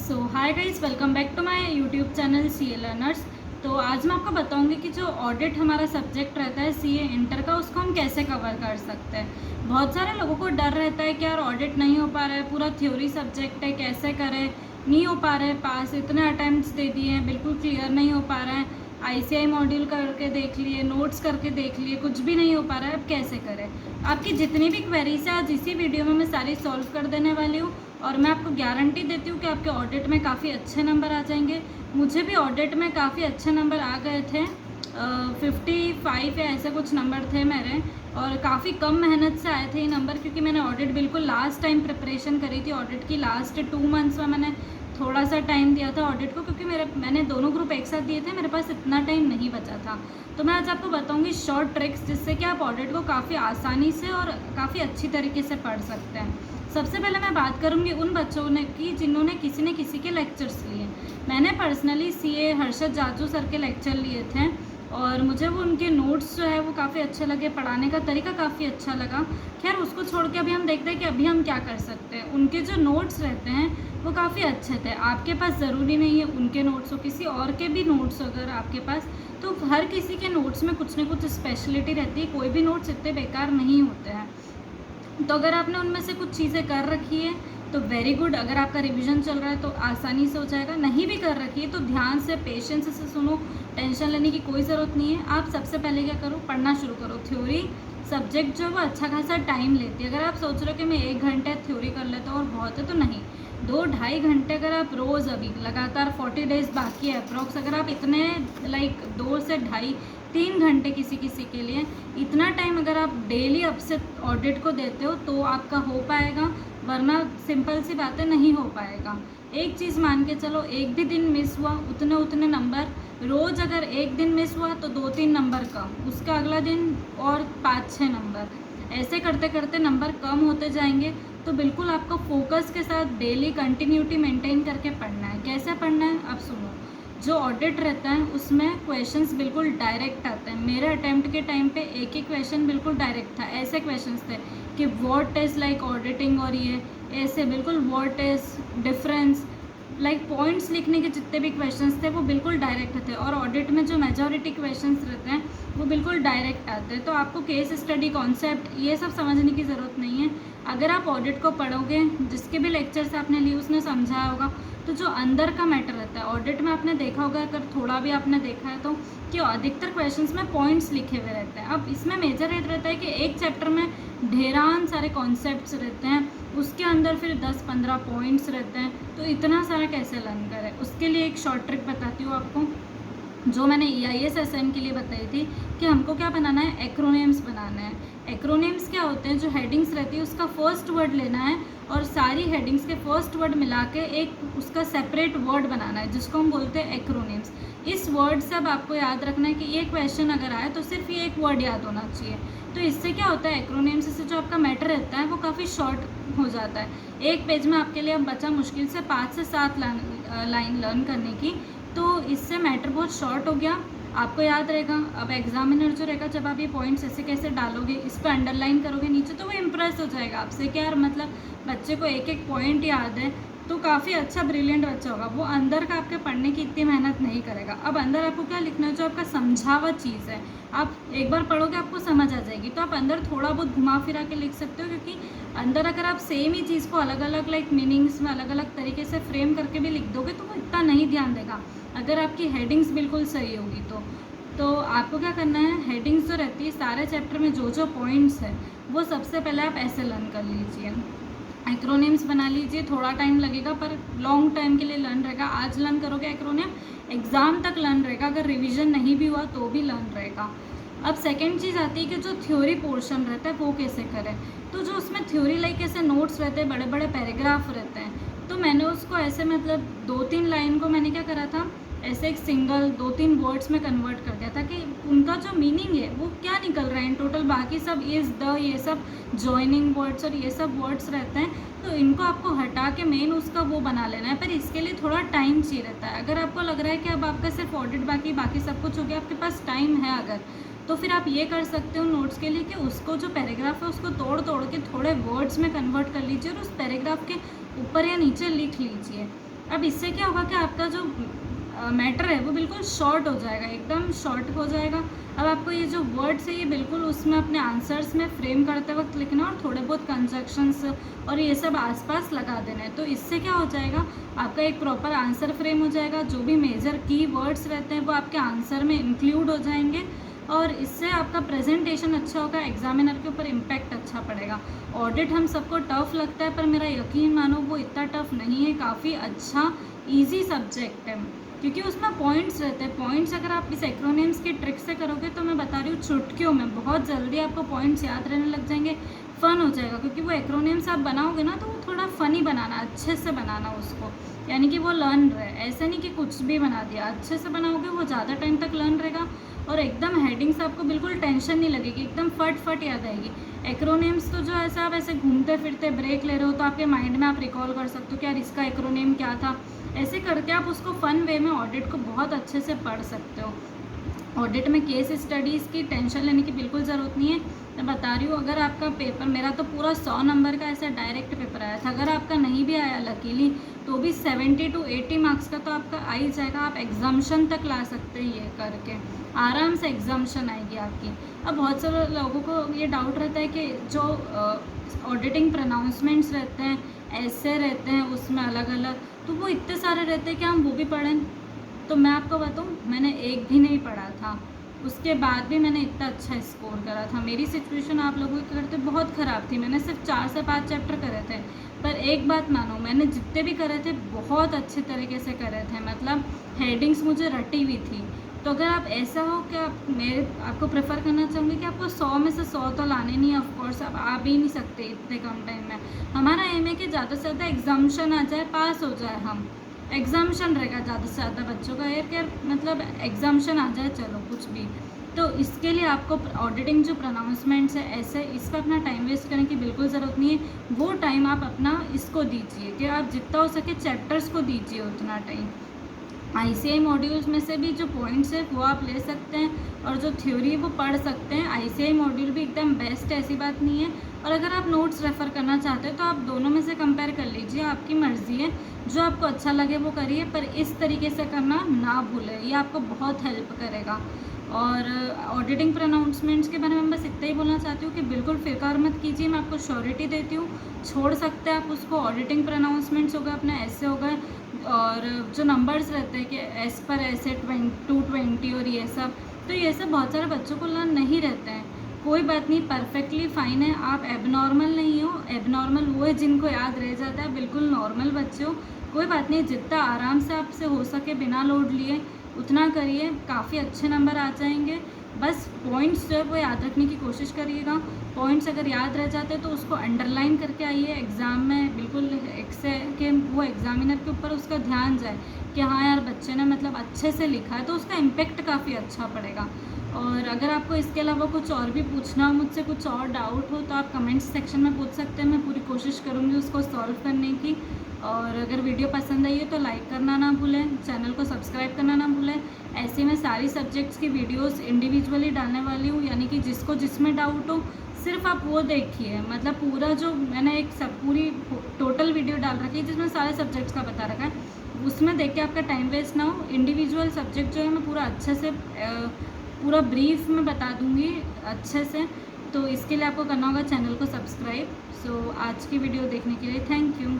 So hi guys, welcome back to my YouTube channel CA learners. तो आज मैं आपको बताऊंगी कि जो ऑडिट हमारा सब्जेक्ट रहता है सीए इंटर का, उसको हम कैसे कवर कर सकते हैं। बहुत सारे लोगों को डर रहता है कि यार ऑडिट नहीं हो पा रहा है, पूरा थ्योरी सब्जेक्ट है, कैसे करें, नहीं हो पा रहे पास, इतने अटैम्प्ट्स दे दिए हैं, बिल्कुल क्लियर नहीं हो पा रहा है, आईसीआई मॉड्यूल करके देख लिए, नोट्स करके देख लिए, कुछ भी नहीं हो पा रहा है, अब कैसे करें। आपकी जितनी भी क्वेरीज है आज इसी वीडियो में मैं सारी सॉल्व कर देने वाली हूँ और मैं आपको गारंटी देती हूँ कि आपके ऑडिट में काफ़ी अच्छे नंबर आ जाएंगे। मुझे भी ऑडिट में काफ़ी अच्छे नंबर आ गए थे, 55 या ऐसे कुछ नंबर थे मेरे, और काफ़ी कम मेहनत से आए थे ये नंबर, क्योंकि मैंने ऑडिट बिल्कुल लास्ट टाइम प्रिपरेशन करी थी। ऑडिट की लास्ट 2 मंथ्स में मैंने थोड़ा सा टाइम दिया था ऑडिट को, क्योंकि मैंने दोनों ग्रुप एक साथ दिए थे, मेरे पास इतना टाइम नहीं बचा था। तो मैं आज आपको बताऊंगी शॉर्ट ट्रिक्स, जिससे कि आप ऑडिट को काफ़ी आसानी से और काफ़ी अच्छी तरीके से पढ़ सकते हैं। सबसे पहले मैं बात करूंगी उन बच्चों ने की जिन्होंने किसी न किसी के लेक्चर्स लिए। मैंने personally CA Harshad Jaju sir के लेक्चर लिए थे और मुझे वो उनके नोट्स जो है वो काफ़ी अच्छे लगे, पढ़ाने का तरीका काफ़ी अच्छा लगा। खैर उसको छोड़ के अभी हम देखते हैं कि अभी हम क्या कर सकते हैं। उनके जो नोट्स रहते हैं वो काफ़ी अच्छे थे। आपके पास ज़रूरी नहीं है उनके नोट्स हो, किसी और के भी नोट्स अगर आपके पास, तो हर किसी के नोट्स में कुछ न कुछ स्पेशलिटी रहती है, कोई भी नोट्स इतने बेकार नहीं होते हैं। तो अगर आपने उनमें से कुछ चीज़ें कर रखी है तो वेरी गुड, अगर आपका रिवीजन चल रहा है तो आसानी से हो जाएगा। नहीं भी कर रखी है तो ध्यान से पेशेंस से सुनो, टेंशन लेने की कोई ज़रूरत नहीं है। आप सबसे पहले क्या करो, पढ़ना शुरू करो। थ्योरी सब्जेक्ट जो है वो अच्छा खासा टाइम लेती है। अगर आप सोच रहे हो कि मैं 1 घंटे थ्योरी कर लेता हूँ और बहुत है, तो नहीं, 2-2.5 घंटे अगर आप रोज़, अभी लगातार 40 डेज बाकी है अप्रॉक्स, अगर आप इतने 2 से 2.5-3 घंटे किसी किसी के लिए, इतना टाइम अगर आप डेली अब से ऑडिट को देते हो तो आपका हो पाएगा, वरना सिंपल सी बातें नहीं हो पाएगा। एक चीज़ मान के चलो, एक भी दिन मिस हुआ उतने उतने नंबर, रोज़ अगर एक दिन मिस हुआ तो 2-3 नंबर कम, उसका अगला दिन और 5-6 नंबर, ऐसे करते करते नंबर कम होते जाएंगे। तो बिल्कुल आपको फोकस के साथ डेली कंटिन्यूटी मेंटेन करके पढ़ना है। कैसे पढ़ना है आप सुनो। जो ऑडिट रहता है उसमें क्वेश्चंस बिल्कुल डायरेक्ट आते हैं। मेरे अटेम्प्ट के टाइम पे एक ही क्वेश्चन बिल्कुल डायरेक्ट था। ऐसे क्वेश्चंस थे कि व्हाट इज़ लाइक ऑडिटिंग, और ये ऐसे बिल्कुल व्हाट इज़ डिफरेंस, पॉइंट्स लिखने के जितने भी क्वेश्चंस थे वो बिल्कुल डायरेक्ट थे। और ऑडिट में जो मेजॉरिटी क्वेश्चंस रहते हैं वो बिल्कुल डायरेक्ट आते हैं। तो आपको केस स्टडी, कॉन्सेप्ट, ये सब समझने की ज़रूरत नहीं है। अगर आप ऑडिट को पढ़ोगे, जिसके भी लेक्चर्स आपने लिए उसने समझाया होगा, तो जो अंदर का मैटर रहता है ऑडिट में, आपने देखा होगा, अगर थोड़ा भी आपने देखा है तो, कि अधिकतर क्वेश्चंस में पॉइंट्स लिखे हुए रहते हैं। अब इसमें मेजर रेट रहता है कि एक चैप्टर में ढेरान सारे कॉन्सेप्ट्स रहते हैं, उसके अंदर फिर 10-15 पॉइंट्स रहते हैं, तो इतना सारा कैसे लर्न करें। उसके लिए एक शॉर्ट ट्रिक बताती हूँ आपको, जो मैंने EIS-SM के लिए बताई थी, कि हमको क्या बनाना है, एक्रोनिम्स बनाना है। एक्रोनिम्स क्या होते हैं, जो हेडिंग्स रहती है उसका फर्स्ट वर्ड लेना है और सारी हेडिंग्स के फर्स्ट वर्ड मिला के एक उसका सेपरेट वर्ड बनाना है, जिसको हम बोलते हैं एक्रोनिम्स। इस वर्ड से अब आपको याद रखना है कि ये क्वेश्चन अगर आए तो सिर्फ ये एक वर्ड याद होना चाहिए। तो इससे क्या होता है, एक्रोनिम्स से जो आपका मैटर रहता है वो काफ़ी शॉर्ट हो जाता है। एक पेज में आपके लिए अब बचा मुश्किल से 5 से 7 लाइन लर्न करने की, तो इससे मैटर बहुत शॉर्ट हो गया, आपको याद रहेगा। अब एग्जामिनर जो रहेगा, जब आप ये पॉइंट्स ऐसे कैसे डालोगे, इस पर अंडरलाइन करोगे नीचे, तो वो इम्प्रेस हो जाएगा आपसे कि यार मतलब बच्चे को एक एक पॉइंट याद है, तो काफ़ी अच्छा ब्रिलियंट बच्चा होगा। वो अंदर का आपके पढ़ने की इतनी मेहनत नहीं करेगा। अब अंदर आपको क्या लिखना है, जो आपका समझा हुआ चीज़ है, आप एक बार पढ़ोगे आपको समझ आ जाएगी, तो आप अंदर थोड़ा बहुत घुमा फिरा के लिख सकते हो, क्योंकि अंदर अगर आप सेम ही चीज़ को अलग अलग मीनिंग्स में अलग अलग तरीके से फ्रेम करके भी लिख दोगे तो वो इतना नहीं ध्यान देगा, अगर आपकी हेडिंग्स बिल्कुल सही होगी तो आपको क्या करना है, हेडिंग्स जो रहती है सारे चैप्टर में जो जो पॉइंट्स है वो सबसे पहले आप ऐसे लर्न कर लीजिए, एक्रोनिम्स बना लीजिए। थोड़ा टाइम लगेगा पर लॉन्ग टाइम के लिए लर्न रहेगा। आज लर्न करोगे एक्रोनिम, एग्ज़ाम तक लर्न रहेगा, अगर रिवीजन नहीं भी हुआ तो भी लर्न रहेगा। अब सेकेंड चीज़ आती है कि जो थ्योरी पोर्शन रहता है वो कैसे करें। तो जो उसमें थ्योरी लाइक ऐसे नोट्स रहते हैं, बड़े बड़े पैराग्राफ रहते हैं, तो मैंने उसको ऐसे 2-3 लाइन को मैंने क्या करा था, ऐसे एक सिंगल 2-3 वर्ड्स में कन्वर्ट कर दिया था कि उनका जो मीनिंग है वो क्या निकल रहा है इन टोटल। बाकी सब इज़, द, ये सब जॉइनिंग वर्ड्स और ये सब वर्ड्स रहते हैं, तो इनको आपको हटा के मेन उसका वो बना लेना है। पर इसके लिए थोड़ा टाइम चाहिए रहता है। अगर आपको लग रहा है कि अब आपका सिर्फ ऑडिट बाकी सब कुछ हो गया, आपके पास टाइम है अगर, तो फिर आप ये कर सकते हो नोट्स के लिए कि उसको जो पैराग्राफ है उसको तोड़ तोड़ के थोड़े वर्ड्स में कन्वर्ट कर लीजिए और उस पैराग्राफ के ऊपर या नीचे लिख लीजिए। अब इससे क्या होगा कि आपका जो मैटर है वो बिल्कुल शॉर्ट हो जाएगा, एकदम शॉर्ट हो जाएगा। अब आपको ये जो वर्ड्स है ये बिल्कुल उसमें अपने आंसर्स में फ्रेम करते वक्त लिखना और थोड़े बहुत कंजक्शंस और ये सब आसपास लगा देना है। तो इससे क्या हो जाएगा, आपका एक प्रॉपर आंसर फ्रेम हो जाएगा। जो भी मेजर की वर्ड्स रहते हैं वो आपके आंसर में इंक्लूड हो जाएंगे और इससे आपका प्रेजेंटेशन अच्छा होगा, एग्जामिनर के ऊपर इम्पैक्ट अच्छा पड़ेगा। ऑडिट हम सबको टफ लगता है, पर मेरा यकीन मानो वो इतना टफ नहीं है, काफ़ी अच्छा ईजी सब्जेक्ट है, क्योंकि उसमें पॉइंट्स रहते हैं। पॉइंट्स अगर आप इस एक्रोनिम्स की ट्रिक से करोगे तो मैं बता रही हूँ चुटकियों में बहुत जल्दी आपको पॉइंट्स याद रहने लग जाएंगे, फ़न हो जाएगा। क्योंकि वो एक्रोनिम्स आप बनाओगे ना तो वो थोड़ा फ़नी बनाना, अच्छे से बनाना उसको, यानी कि वो लर्न रहे, ऐसा नहीं कि कुछ भी बना दिया। अच्छे से बनाओगे वो ज़्यादा टाइम तक लर्न रहेगा और एकदम हेडिंग्स आपको बिल्कुल टेंशन नहीं लगेगी, एकदम फट फट याद आएगी। एक्रोनिम्स तो जो ऐसा आप ऐसे घूमते फिरते ब्रेक ले रहे हो तो आपके माइंड में आप रिकॉल कर सकते हो कि यार इसका एक्रोनिम क्या था, ऐसे करके आप उसको फ़न वे में ऑडिट को बहुत अच्छे से पढ़ सकते हो। ऑडिट में केस स्टडीज़ की टेंशन लेने की बिल्कुल ज़रूरत नहीं है। मैं बता रही हूँ, अगर आपका पेपर, मेरा तो पूरा 100 नंबर का ऐसा डायरेक्ट पेपर आया था, अगर आपका नहीं भी आया लकीली तो भी 70 to 80 मार्क्स का तो आपका आ ही जाएगा। आप एग्जाम्शन तक ला सकते हैं, ये करके आराम से एग्जाम्शन आएगी आपकी। अब बहुत सारे लोगों को ये डाउट रहता है कि जो ऑडिटिंग प्रोनाउंसमेंट्स रहते हैं, ऐसे रहते हैं उसमें अलग अलग, तो वो इतने सारे रहते हैं कि हम वो भी पढ़ें। तो मैं आपको बताऊँ, मैंने एक भी नहीं पढ़ा था, उसके बाद भी मैंने इतना अच्छा स्कोर करा था। मेरी सिचुएशन आप लोगों की करते बहुत ख़राब थी, मैंने सिर्फ 4 से 5 चैप्टर करे थे, पर एक बात मानो, मैंने जितने भी करे थे बहुत अच्छे तरीके से करे थे, मतलब हेडिंग्स मुझे रटी हुई थी। तो अगर आप ऐसा हो कि आपको प्रेफर करना चाहूँगी कि आपको 100 में से 100 तो लाने नहीं, ऑफकोर्स आप आ भी नहीं सकते इतने कम टाइम में। हमारा एम है कि ज़्यादा से ज़्यादा एग्जाम्शन आ जाए, पास हो जाए हम, एग्जाम्शन रहेगा ज़्यादा से ज़्यादा बच्चों का, एयर केयर मतलब एग्जाम्शन आ जाए, चलो कुछ भी। तो इसके लिए आपको ऑडिटिंग जो प्रोनाउंसमेंट्स है ऐसे, इस पर अपना टाइम वेस्ट करने की बिल्कुल ज़रूरत नहीं है। वो टाइम आप अपना इसको दीजिए कि आप जितना हो सके चैप्टर्स को दीजिए उतना टाइम। ICI मॉड्यूल्स में से भी जो पॉइंट्स है वो आप ले सकते हैं और जो थ्योरी है वो पढ़ सकते हैं। ICI मॉड्यूल भी एकदम बेस्ट है, ऐसी बात नहीं है। और अगर आप नोट्स रेफ़र करना चाहते हो तो आप दोनों में से कंपेयर कर लीजिए, आपकी मर्ज़ी है, जो आपको अच्छा लगे वो करिए, पर इस तरीके से करना ना भूलें, ये आपको बहुत हेल्प करेगा। और ऑडिटिंग प्रोनाउंसमेंट्स के बारे में बस इतना ही बोलना चाहती हूँ कि बिल्कुल फिक्र मत कीजिए, मैं आपको श्योरिटी देती हूँ, छोड़ सकते हैं आप उसको। ऑडिटिंग प्रोनाउंसमेंट्स हो गए, अपने ऐसे हो गए, और जो नंबर्स रहते हैं कि एस पर ऐसे 220 और ये सब, तो ये सब बहुत सारे बच्चों को लर्न नहीं रहते हैं। कोई बात नहीं, परफेक्टली फ़ाइन है, आप एबनॉर्मल नहीं हो। एबनॉर्मल वो है जिनको याद रह जाता है, बिल्कुल नॉर्मल बच्चे हो। कोई बात नहीं, जितना आराम से आपसे हो सके बिना लोड लिए उतना करिए, काफ़ी अच्छे नंबर आ जाएंगे। बस पॉइंट्स जो है वो याद रखने की कोशिश करिएगा। पॉइंट्स अगर याद रह जाते तो उसको अंडरलाइन करके आइए एग्ज़ाम में, बिल्कुल एक से कि वो एग्ज़ामिनर के ऊपर उसका ध्यान जाए कि हाँ यार बच्चे ने मतलब अच्छे से लिखा है, तो उसका इम्पेक्ट काफ़ी अच्छा पड़ेगा। और अगर आपको इसके अलावा कुछ और भी पूछना हो मुझसे, कुछ और डाउट हो, तो आप कमेंट्स सेक्शन में पूछ सकते हैं, मैं पूरी कोशिश करूँगी उसको सॉल्व करने की। और अगर वीडियो पसंद आई है तो लाइक करना ना भूलें, चैनल को सब्सक्राइब करना ना भूलें। ऐसे में सारी सब्जेक्ट्स की वीडियोस इंडिविजुअली डालने वाली हूँ, यानी कि जिसको जिसमें डाउट हो सिर्फ आप वो देखिए। मतलब पूरा जो मैंने एक सब पूरी टोटल वीडियो डाल रखी है जिसमें सारे सब्जेक्ट्स का बता रखा है, उसमें देख के आपका टाइम वेस्ट ना हो। इंडिविजुअल सब्जेक्ट जो है मैं पूरा अच्छे से पूरा ब्रीफ में बता दूँगी अच्छे से। तो इसके लिए आपको करना होगा चैनल को सब्सक्राइब। सो आज की वीडियो देखने के लिए थैंक यू।